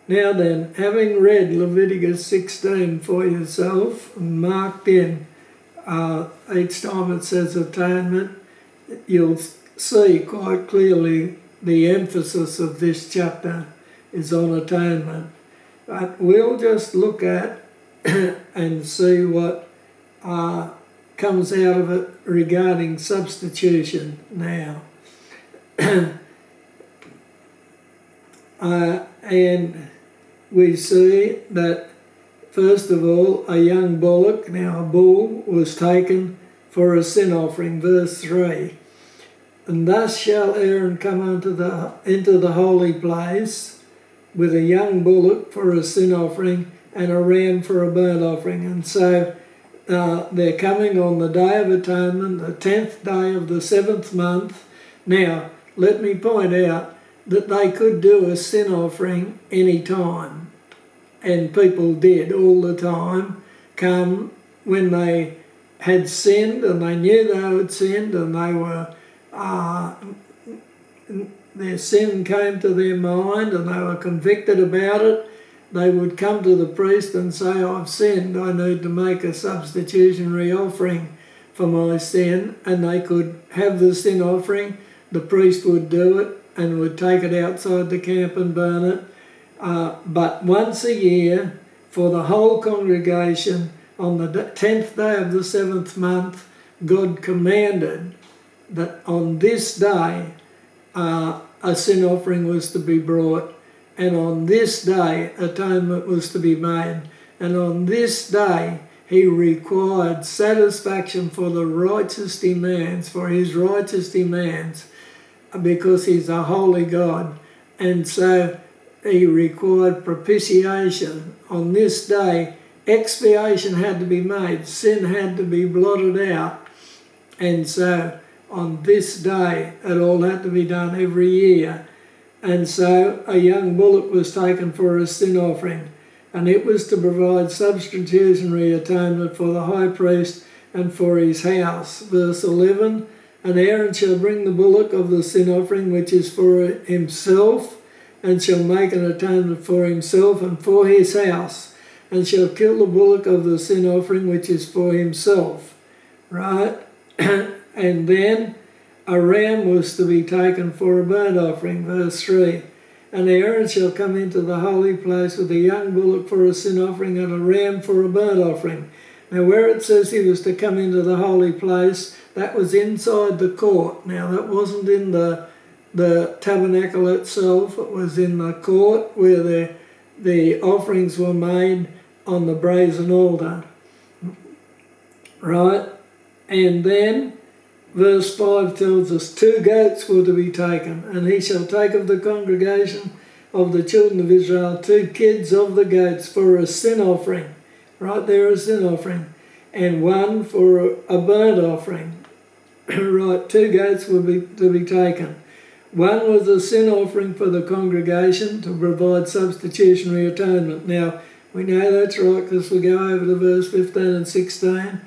Now then, having read Leviticus 16 for yourself and marked in, each time it says atonement, you'll see quite clearly the emphasis of this chapter is on atonement. But we'll just look at and see what comes out of it regarding substitution now. And we see that, first of all, a young bullock, now a bull, was taken for a sin offering, verse 3. And thus shall Aaron come into the holy place with a young bullock for a sin offering and a ram for a burnt offering. And so they're coming on the Day of Atonement, the 10th day of the 7th month. Now, let me point out that they could do a sin offering any time, and people did all the time come when they had sinned and they knew they had sinned and they were their sin came to their mind and they were convicted about it. They would come to the priest and say, I've sinned, I need to make a substitutionary offering for my sin, and they could have the sin offering. The priest would do it and would take it outside the camp and burn it. But once a year, for the whole congregation, on the 10th day of the 7th month, God commanded that on this day a sin offering was to be brought, and on this day atonement was to be made, and on this day he required satisfaction for the righteous demands, for his righteous demands, because he's a holy God. And so he required propitiation. On this day, expiation had to be made, sin had to be blotted out. And so on this day, it all had to be done every year. And so a young bullock was taken for a sin offering, and it was to provide substitutionary atonement for the high priest and for his house. Verse 11, and Aaron shall bring the bullock of the sin offering, which is for himself, and shall make an atonement for himself and for his house, and shall kill the bullock of the sin offering, which is for himself. Right? And then a ram was to be taken for a burnt offering, verse 3. And Aaron shall come into the holy place with a young bullock for a sin offering and a ram for a burnt offering. Now where it says he was to come into the holy place, that was inside the court. Now that wasn't in the tabernacle itself, it was in the court where the offerings were made on the brazen altar. Right? And then verse 5 tells us 2 goats were to be taken, and he shall take of the congregation of the children of Israel 2 kids of the goats for a sin offering. Right there, a sin offering. And 1 for a burnt offering. Right, 2 goats were to be taken. 1 was a sin offering for the congregation to provide substitutionary atonement. Now, we know that's right because we go over to verse 15 and 16.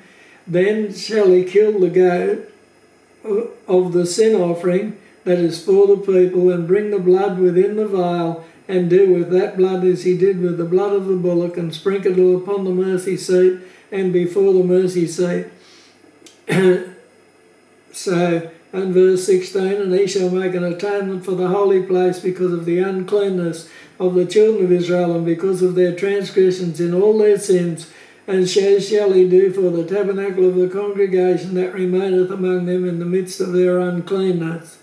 Then shall he kill the goat of the sin offering that is for the people, and bring the blood within the vial, and do with that blood as he did with the blood of the bullock, and sprinkle it upon the mercy seat and before the mercy seat. So, and verse 16, and he shall make an atonement for the holy place because of the uncleanness of the children of Israel, and because of their transgressions in all their sins, and so shall he do for the tabernacle of the congregation that remaineth among them in the midst of their uncleanness.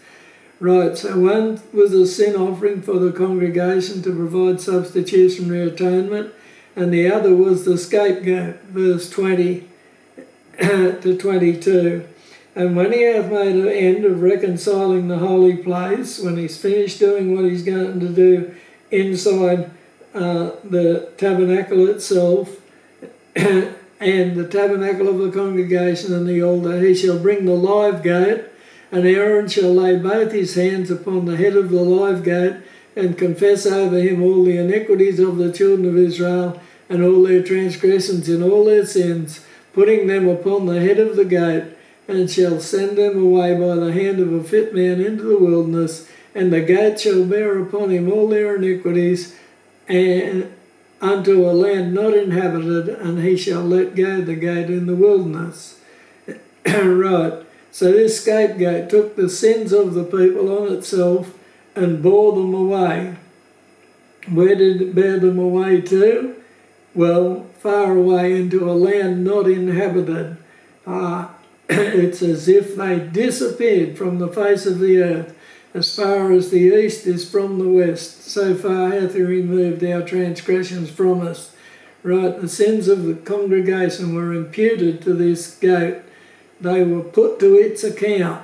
Right, so 1 was a sin offering for the congregation to provide substitutionary atonement, and the other was the scapegoat, verse 20 to 22. And when he hath made an end of reconciling the holy place, when he's finished doing what he's going to do inside the tabernacle itself, and the tabernacle of the congregation and the altar, he shall bring the live goat, and Aaron shall lay both his hands upon the head of the live goat, and confess over him all the iniquities of the children of Israel, and all their transgressions in all their sins, putting them upon the head of the goat, and shall send them away by the hand of a fit man into the wilderness, and the goat shall bear upon him all their iniquities, and unto a land not inhabited, and he shall let go the gate in the wilderness. Right. So this scapegoat took the sins of the people on itself and bore them away. Where did it bear them away to? Well, far away into a land not inhabited. It's as if they disappeared from the face of the earth. As far as the east is from the west, so far hath he removed our transgressions from us. Right, the sins of the congregation were imputed to this goat. They were put to its account.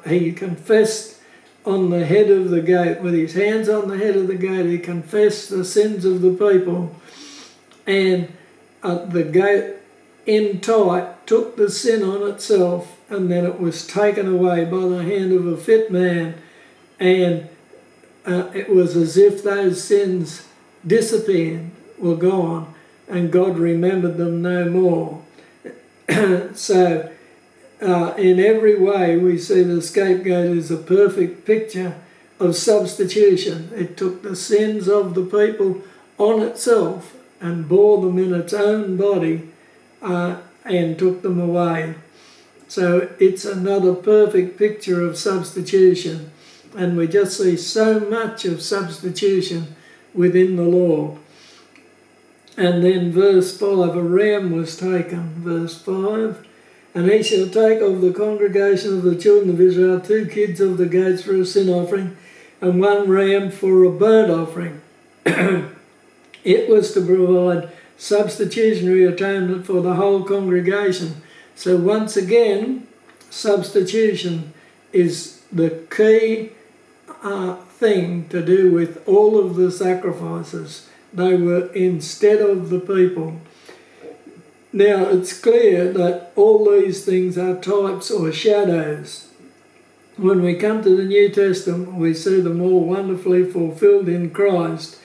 He confessed on the head of the goat, with his hands on the head of the goat, he confessed the sins of the people. And the goat in type took the sin on itself, and then it was taken away by the hand of a fit man, and it was as if those sins disappeared, were gone, and God remembered them no more. So in every way we see the scapegoat is a perfect picture of substitution. It took the sins of the people on itself and bore them in its own body and took them away. So it's another perfect picture of substitution, and we just see so much of substitution within the law. And then verse 5, a ram was taken, verse 5, and he shall take of the congregation of the children of Israel 2 kids of the goats for a sin offering, and 1 ram for a burnt offering. It was to provide substitutionary atonement for the whole congregation. So once again, substitution is the key thing to do with all of the sacrifices. They were instead of the people. Now it's clear that all these things are types or shadows. When we come to the New Testament, we see them all wonderfully fulfilled in Christ.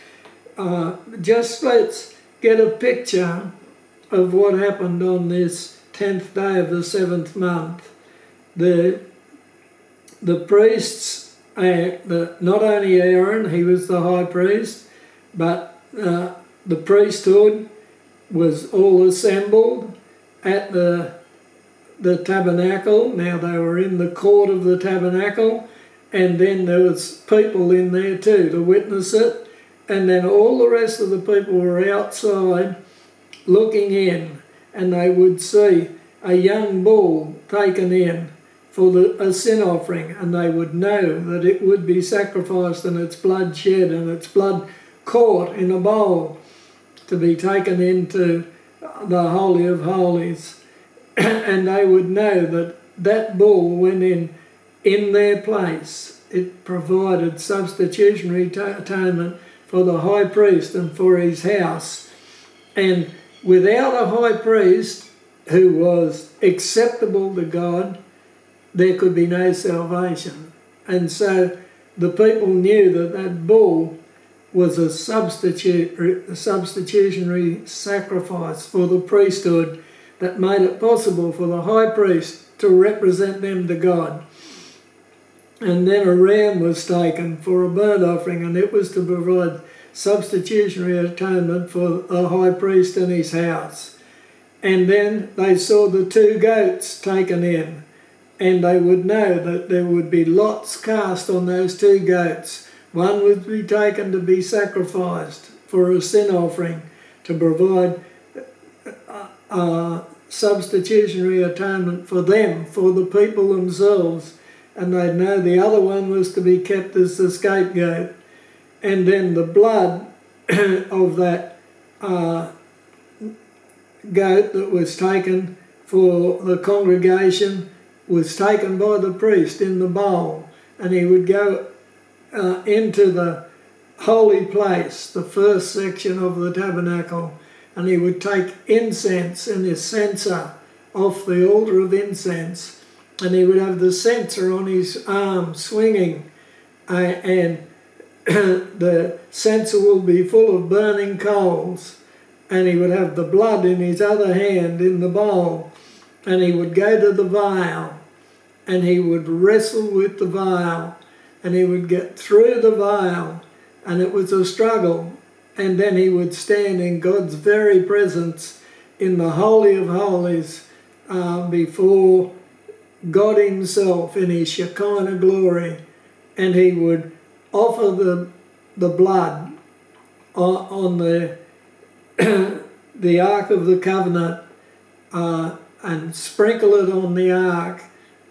Just let's get a picture of what happened on this 10th day of the 7th month. The priests, not only Aaron, he was the high priest, but the priesthood was all assembled at the tabernacle. Now they were in the court of the tabernacle, and then there was people in there too to witness it, and then all the rest of the people were outside looking in, and they would see a young bull taken in for a sin offering, and they would know that it would be sacrificed and its blood shed and its blood caught in a bowl to be taken into the Holy of Holies. And they would know that that bull went in their place. It provided substitutionary atonement for the high priest and for his house. And without a high priest who was acceptable to God, there could be no salvation. And so the people knew that that bull was a substitutionary sacrifice for the priesthood that made it possible for the high priest to represent them to God. And then a ram was taken for a burnt offering, and it was to provide substitutionary atonement for a high priest and his house. And then they saw the 2 goats taken in, and they would know that there would be lots cast on those 2 goats. One would be taken to be sacrificed for a sin offering to provide substitutionary atonement for them, for the people themselves, and they'd know the other one was to be kept as the scapegoat. And then the blood of that goat that was taken for the congregation was taken by the priest in the bowl, and he would go into the holy place, the first section of the tabernacle, and he would take incense and his censer off the altar of incense, and he would have the censer on his arm swinging, and the censer will be full of burning coals, and he would have the blood in his other hand in the bowl, and he would go to the vial, and he would wrestle with the vial, and he would get through the vial, and it was a struggle and then he would stand in God's very presence in the Holy of Holies before God himself in his Shekinah glory, and he would offer the blood on the the Ark of the Covenant and sprinkle it on the Ark,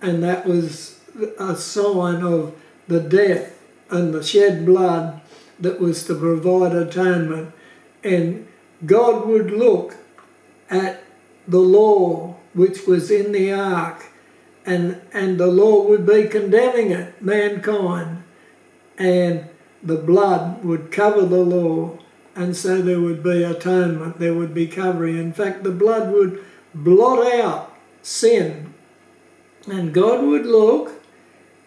and that was a sign of the death and the shed blood that was to provide atonement. And God would look at the law which was in the Ark, and the law would be condemning it, mankind, and the blood would cover the law, and so there would be atonement, there would be covering. In fact, the blood would blot out sin, and God would look,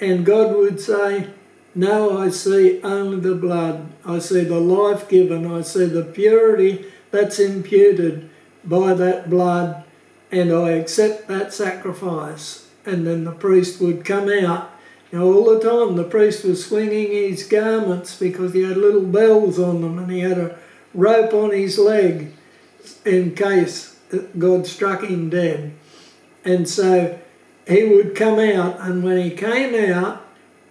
and God would say, "No, I see only the blood. I see the life given. I see the purity that's imputed by that blood, and I accept that sacrifice." And then the priest would come out. Now, all the time the priest was swinging his garments because he had little bells on them, and he had a rope on his leg in case God struck him dead. And so he would come out, and when he came out,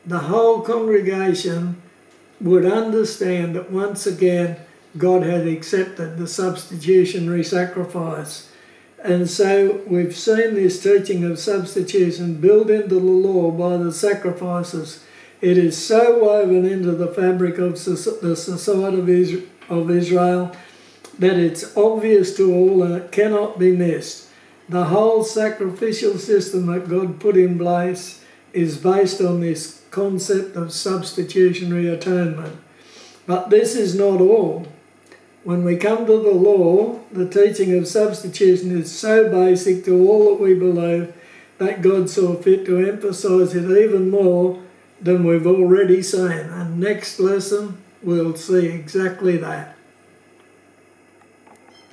the whole congregation would understand that once again God had accepted the substitutionary sacrifice. And so we've seen this teaching of substitution built into the law by the sacrifices. It is so woven into the fabric of the society of Israel that it's obvious to all and it cannot be missed. The whole sacrificial system that God put in place is based on this concept of substitutionary atonement. But this is not all. When we come to the law, the teaching of substitution is so basic to all that we believe that God saw fit to emphasise it even more than we've already seen. And next lesson, we'll see exactly that.